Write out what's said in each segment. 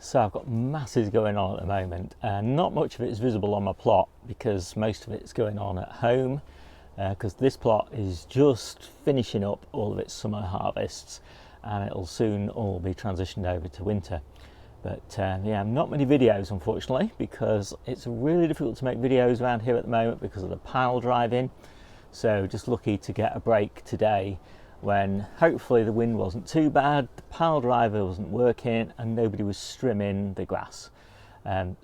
So I've got masses going on at the moment, and not much of it is visible on my plot because most of it's going on at home, because this plot is just finishing up all of its summer harvests and it'll soon all be transitioned over to winter. But yeah, not many videos unfortunately, because it's really difficult to make videos around here at the moment because of the pile driving. So just lucky to get a break today when hopefully the wind wasn't too bad, the pile driver wasn't working and nobody was strimming the grass.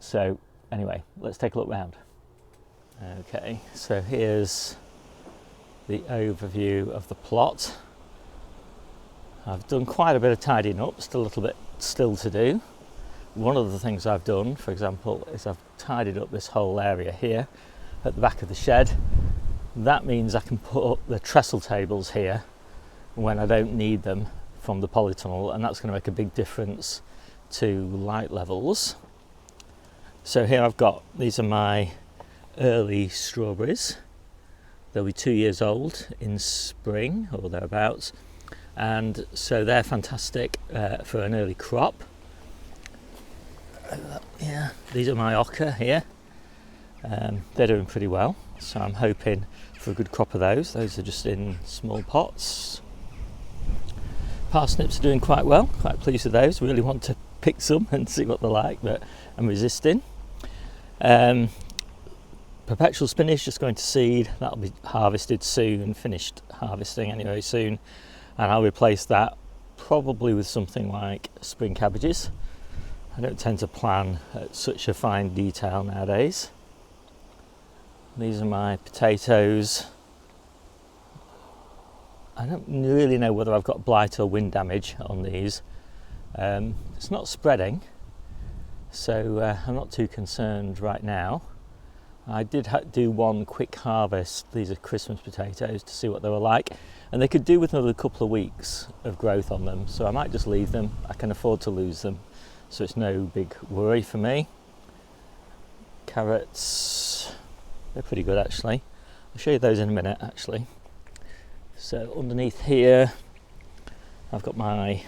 So anyway, let's take a look round. Okay, so here's the overview of the plot. I've done quite a bit of tidying up, still a little bit still to do. One of the things I've done, for example, is I've tidied up this whole area here at the back of the shed. That means I can put up the trestle tables here when I don't need them from the polytunnel, and that's going to make a big difference to light levels. So here I've got, these are my early strawberries. They'll be 2 years old in spring or thereabouts, and so they're fantastic for an early crop. Yeah, these are my ochre here. They're doing pretty well, so I'm hoping for a good crop of those. Those are just in small pots. Parsnips are doing quite well, quite pleased with those. Really want to pick some and see what they're like, but I'm resisting. Perpetual spinach just going to seed. That'll be harvested soon, finished harvesting anyway soon, and I'll replace that probably with something like spring cabbages. I don't tend to plan at such a fine detail nowadays. These are my potatoes. I don't really know whether I've got blight or wind damage on these. It's not spreading, so I'm not too concerned right now. I did do one quick harvest. These are Christmas potatoes to see what they were like, and they could do with another couple of weeks of growth on them, so I might just leave them. I can afford to lose them, so it's no big worry for me. Carrots, they're pretty good actually. I'll show you those in a minute actually. So underneath here I've got my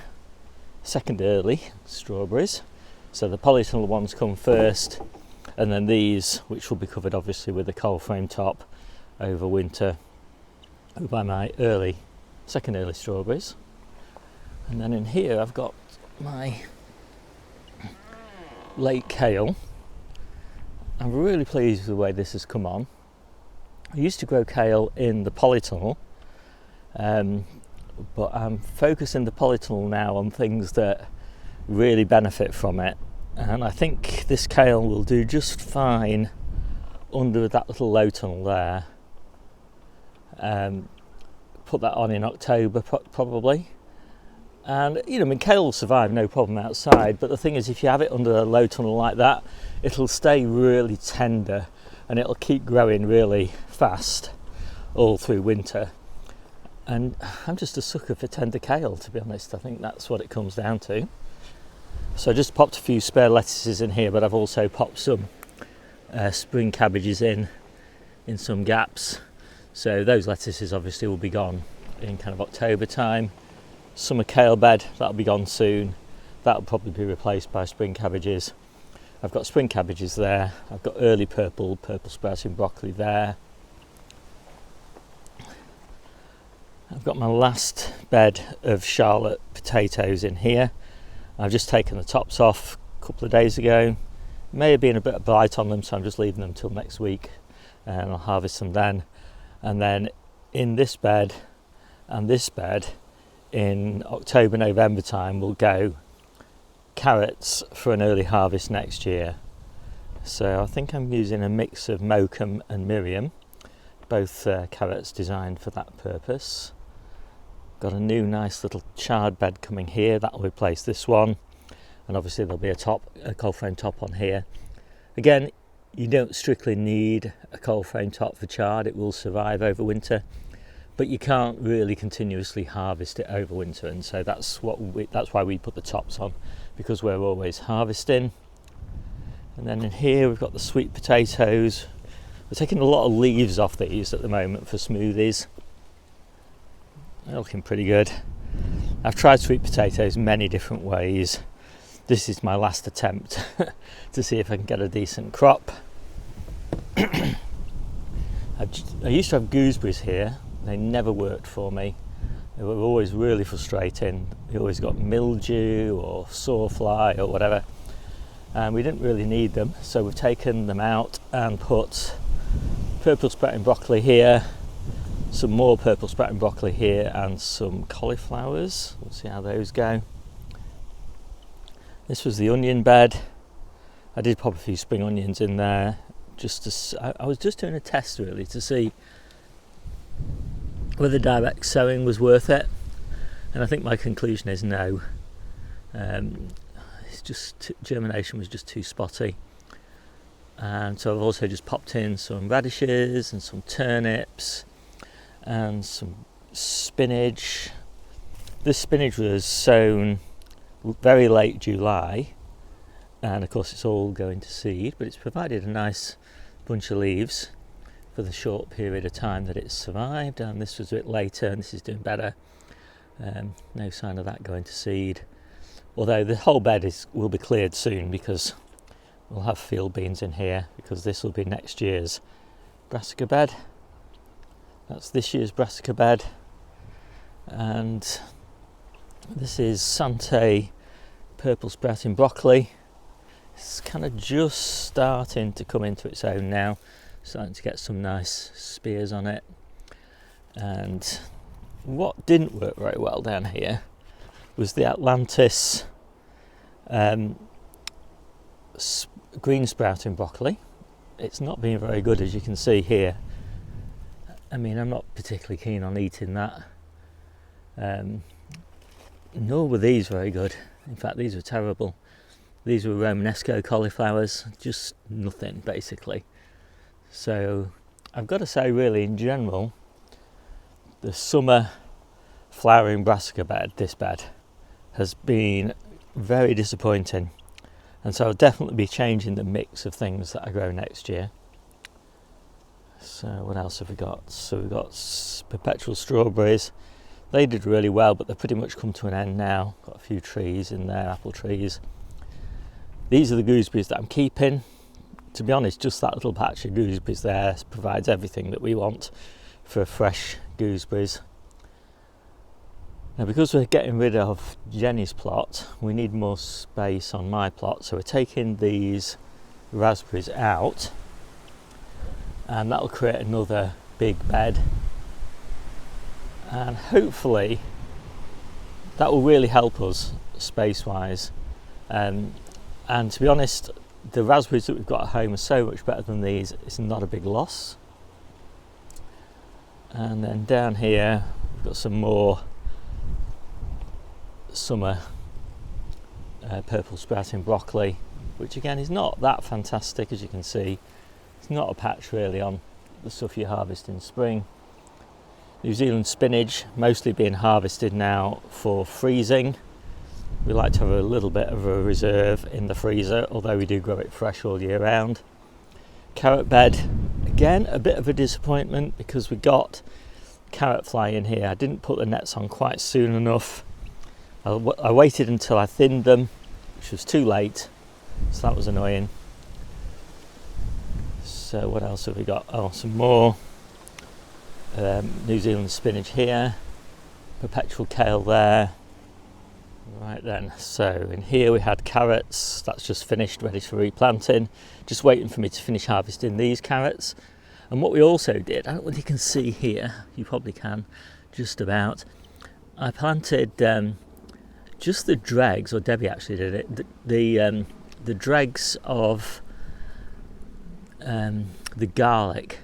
second early strawberries. So the polytunnel ones come first, and then these, which will be covered obviously with a cold frame top over winter, by my second early strawberries. And then in here I've got my late kale. I'm really pleased with the way this has come on. I used to grow kale in the polytunnel, but I'm focusing the polytunnel now on things that really benefit from it, and I think this kale will do just fine under that little low tunnel there. Put that on in October probably, and you know, I mean, kale will survive no problem outside, but the thing is, if you have it under a low tunnel like that, it'll stay really tender and it'll keep growing really fast all through winter. And I'm just a sucker for tender kale, to be honest. I think that's what it comes down to. So I just popped a few spare lettuces in here, but I've also popped some spring cabbages in some gaps. So those lettuces obviously will be gone in kind of October time. Summer kale bed, that'll be gone soon. That'll probably be replaced by spring cabbages. I've got spring cabbages there. I've got early purple sprouting broccoli there. I've got my last bed of Charlotte potatoes in here. I've just taken the tops off a couple of days ago. May have been a bit of blight on them, so I'm just leaving them till next week and I'll harvest them then. And then in this bed and this bed, in October, November time, we'll go carrots for an early harvest next year. So I think I'm using a mix of Mokum and Miriam, both carrots designed for that purpose. Got a new nice little chard bed coming here, that'll replace this one, and obviously there'll be a cold frame top on here. Again, you don't strictly need a cold frame top for chard, it will survive over winter, but you can't really continuously harvest it over winter, and so that's why we put the tops on, because we're always harvesting. And then in here we've got the sweet potatoes. We're taking a lot of leaves off these at the moment for smoothies. They're looking pretty good. I've tried sweet potatoes many different ways. this is my last attempt to see if I can get a decent crop. I used to have gooseberries here. They never worked for me. They were always really frustrating. We always got mildew or sawfly or whatever, and we didn't really need them, so we've taken them out and put purple sprouting broccoli here, some more purple sprouting broccoli here, and some cauliflowers. We'll see how those go. This was the onion bed. I did pop a few spring onions in there. I was just doing a test really to see whether direct sowing was worth it, and I think my conclusion is no. It's just germination was just too spotty, and so I've also just popped in some radishes and some turnips and some spinach. This spinach was sown very late July, and of course it's all going to seed, but it's provided a nice bunch of leaves for the short period of time that it's survived. And this was a bit later, and this is doing better. No sign of that going to seed, although the whole bed will be cleared soon, because we'll have field beans in here, because this will be next year's brassica bed. That's this year's brassica bed, and this is Sante purple sprouting broccoli. It's kind of just starting to come into its own now, starting to get some nice spears on it. And what didn't work very well down here was the Atlantis green sprouting broccoli. It's not been very good, as you can see here. I mean, I'm not particularly keen on eating that. Nor were these very good. In fact, these were terrible. These were Romanesco cauliflowers, just nothing basically. So I've got to say, really, in general, the summer flowering brassica bed, this bed, has been very disappointing, and so I'll definitely be changing the mix of things that I grow next year. So what else have we got? So we've got perpetual strawberries. They did really well, but they've pretty much come to an end now. Got a few trees in there, apple trees. These are the gooseberries that I'm keeping. To be honest, just that little patch of gooseberries there provides everything that we want for fresh gooseberries. Now, because we're getting rid of Jennie's plot, we need more space on my plot, so we're taking these raspberries out, and that'll create another big bed, and hopefully that will really help us space wise. And to be honest, the raspberries that we've got at home are so much better than these, it's not a big loss. And then down here we've got some more summer purple sprouting broccoli, which again is not that fantastic, as you can see. It's not a patch really on the stuff you harvest in spring. New Zealand spinach mostly being harvested now for freezing. We like to have a little bit of a reserve in the freezer, although we do grow it fresh all year round. Carrot bed, again a bit of a disappointment, because we got carrot fly in here. I didn't put the nets on quite soon enough. I waited until I thinned them, which was too late, so that was annoying. So what else have we got? Oh, some more New Zealand spinach here, perpetual kale there. Right then, so in here we had carrots. That's just finished, ready for replanting. Just waiting for me to finish harvesting these carrots. And what we also did, I don't know what you can see here, you probably can, just about. I planted just the dregs, or Debbie actually did it, the dregs of the garlic.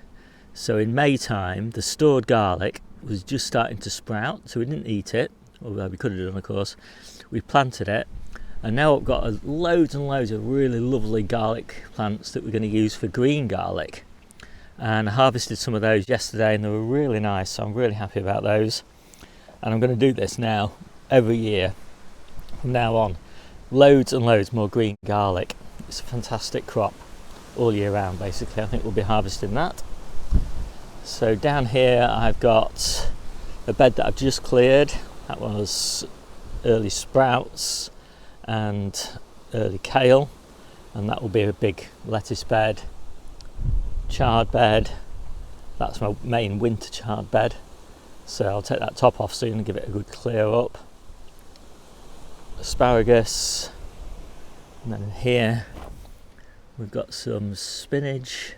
So in May time, the stored garlic was just starting to sprout, so we didn't eat it, although we could have done, of course. We planted it, and now I've got loads and loads of really lovely garlic plants that we're going to use for green garlic. And I harvested some of those yesterday, and they were really nice, so I'm really happy about those. And I'm going to do this now every year from now on. Loads and loads more green garlic. It's a fantastic crop all year round, basically. I think we'll be harvesting that. So down here I've got a bed that I've just cleared. That was early sprouts and early kale, and that will be a big lettuce bed, chard bed. That's my main winter chard bed, so I'll take that top off soon and give it a good clear up. Asparagus, and then in here we've got some spinach,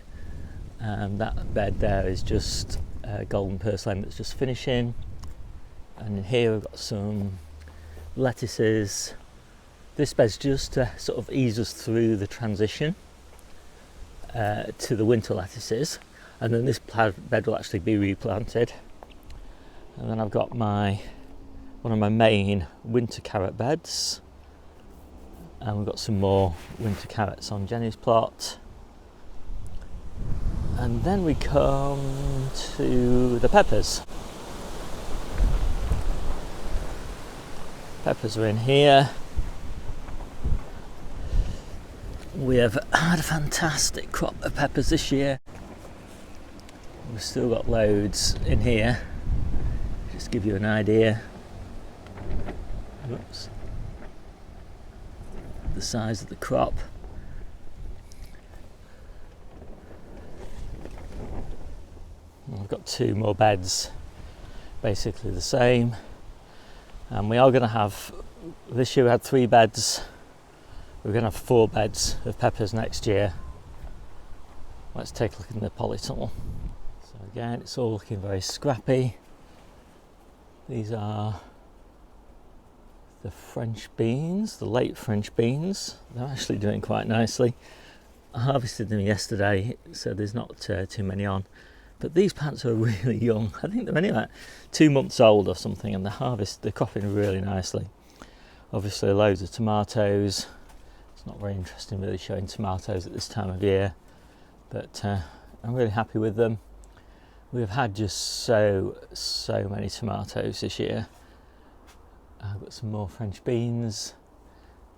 and that bed there is just golden purslane that's just finishing. And in here we've got some lettuces. This bed's just to sort of ease us through the transition to the winter lettuces, and then this bed will actually be replanted. And then I've got one of my main winter carrot beds, and we've got some more winter carrots on Jennie's plot. And then we come to the peppers. Peppers are in here. We have had a fantastic crop of peppers this year. We've still got loads in here. Just to give you an idea. Oops. The size of the crop. I've got 2 more beds, basically the same. And we are going to have, this year we had 3 beds, we're going to have 4 beds of peppers next year. Let's take a look in the polytunnel. So again, it's all looking very scrappy. These are the French beans, the late French beans. They're actually doing quite nicely. I harvested them yesterday, so there's not too many on. But these plants are really young. I think they're only like 2 months old or something, and they're cropping really nicely. Obviously loads of tomatoes. It's not very interesting really showing tomatoes at this time of year, but I'm really happy with them. We've had just so many tomatoes this year. I've got some more French beans.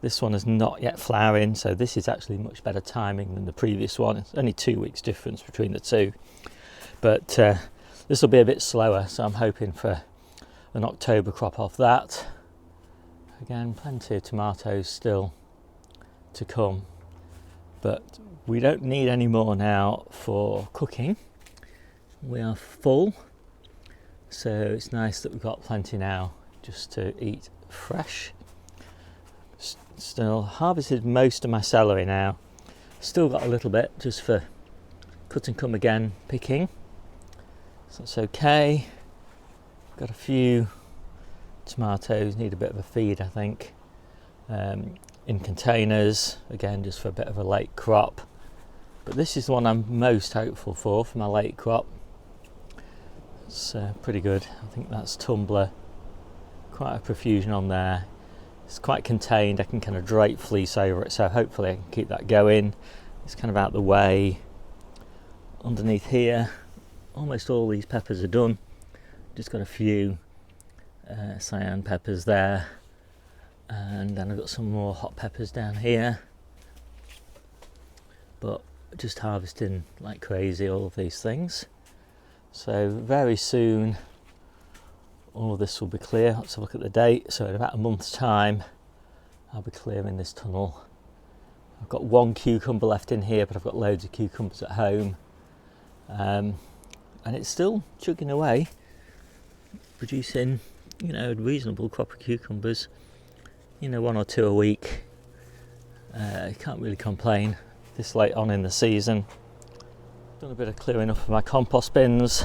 This one is not yet flowering, so this is actually much better timing than the previous one. It's only 2 weeks difference between the two. But this will be a bit slower, so I'm hoping for an October crop off that. Again, plenty of tomatoes still to come, but we don't need any more now for cooking. We are full, so it's nice that we've got plenty now just to eat fresh. Still harvested most of my celery now. Still got a little bit just for cut and come again picking. So that's okay. Got a few tomatoes, need a bit of a feed I think, in containers, again just for a bit of a late crop. But this is the one I'm most hopeful for my late crop. It's pretty good. I think that's tumbler, quite a profusion on there. It's quite contained, I can kind of drape fleece over it, so hopefully I can keep that going. It's kind of out the way. Underneath here, almost all these peppers are done. Just got a few cyan peppers there, and then I've got some more hot peppers down here. But just harvesting like crazy all of these things. So very soon all of this will be clear. Let's have a look at the date. So in about a month's time I'll be clearing this tunnel. I've got 1 cucumber left in here, but I've got loads of cucumbers at home. And it's still chugging away, producing, a reasonable crop of cucumbers, 1 or 2 a week. I can't really complain this late on in the season. Done a bit of clearing up of my compost bins.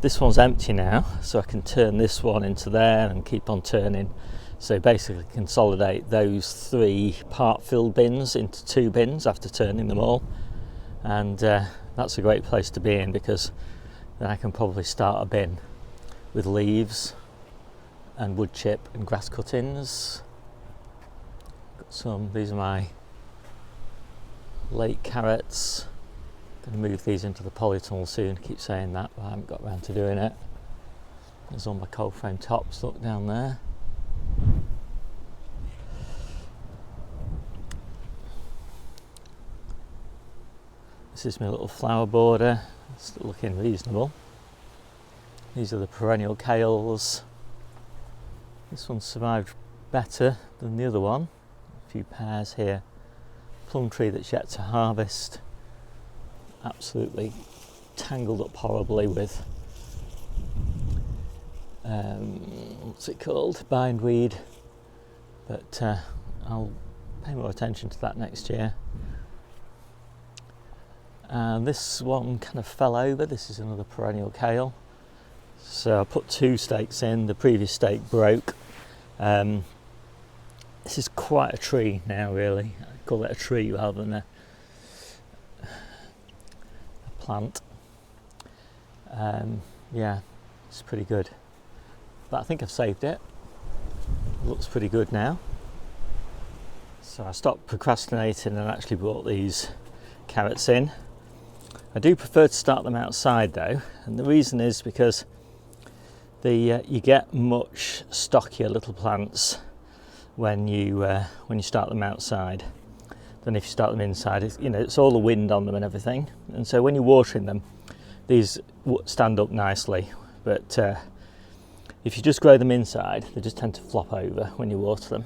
This one's empty now, so I can turn this one into there and keep on turning. So basically consolidate those 3 part-filled bins into 2 bins after turning them all. And that's a great place to be in, because then I can probably start a bin with leaves and wood chip and grass cuttings. Got some, these are my late carrots. Going to move these into the polytunnel soon. I keep saying that, but I haven't got around to doing it. There's all my cold frame tops, look down there. This is my little flower border. It's looking reasonable. These are the perennial kales. This one survived better than the other one. few pears here, plum tree that's yet to harvest, absolutely tangled up horribly with what's it called, bindweed, but I'll pay more attention to that next year. And this one kind of fell over. This is another perennial kale, so I put 2 stakes in. The previous stake broke. This is quite a tree now, really. I call it a tree rather than a plant. Yeah, it's pretty good, but I think I've saved it. It looks pretty good now, so I stopped procrastinating and actually brought these carrots in. I do prefer to start them outside though, and the reason is because you get much stockier little plants when you start them outside than if you start them inside. It's all the wind on them and everything, and so when you're watering them, these stand up nicely, but if you just grow them inside, they just tend to flop over when you water them.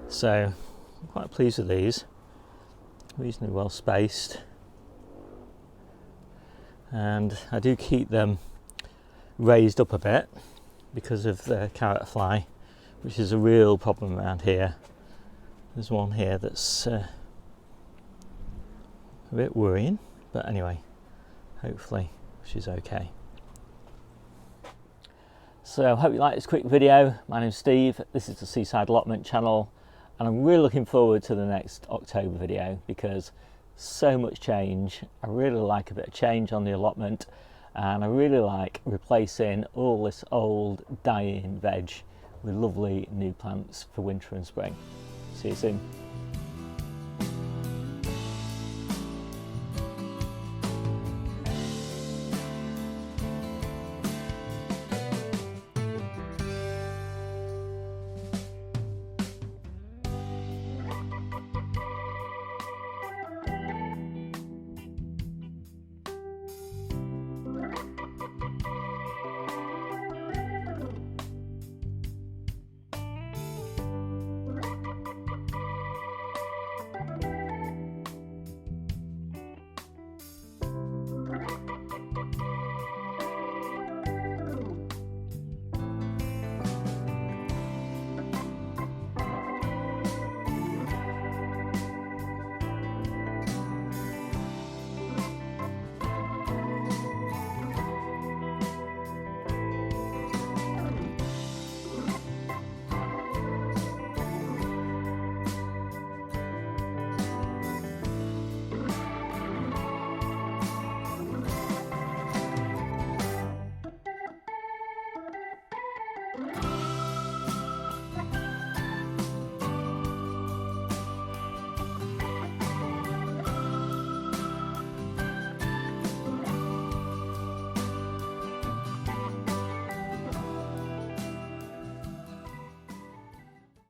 So I'm quite pleased with these, reasonably well spaced, and I do keep them raised up a bit because of the carrot fly, which is a real problem around here. There's one here that's a bit worrying, but anyway, hopefully she's okay. So I hope you like this quick video. My name's Steve, this is the Seaside Allotment channel, and I'm really looking forward to the next October video because so much change. I really like a bit of change on the allotment, and I really like replacing all this old dying veg with lovely new plants for winter and spring. See you soon.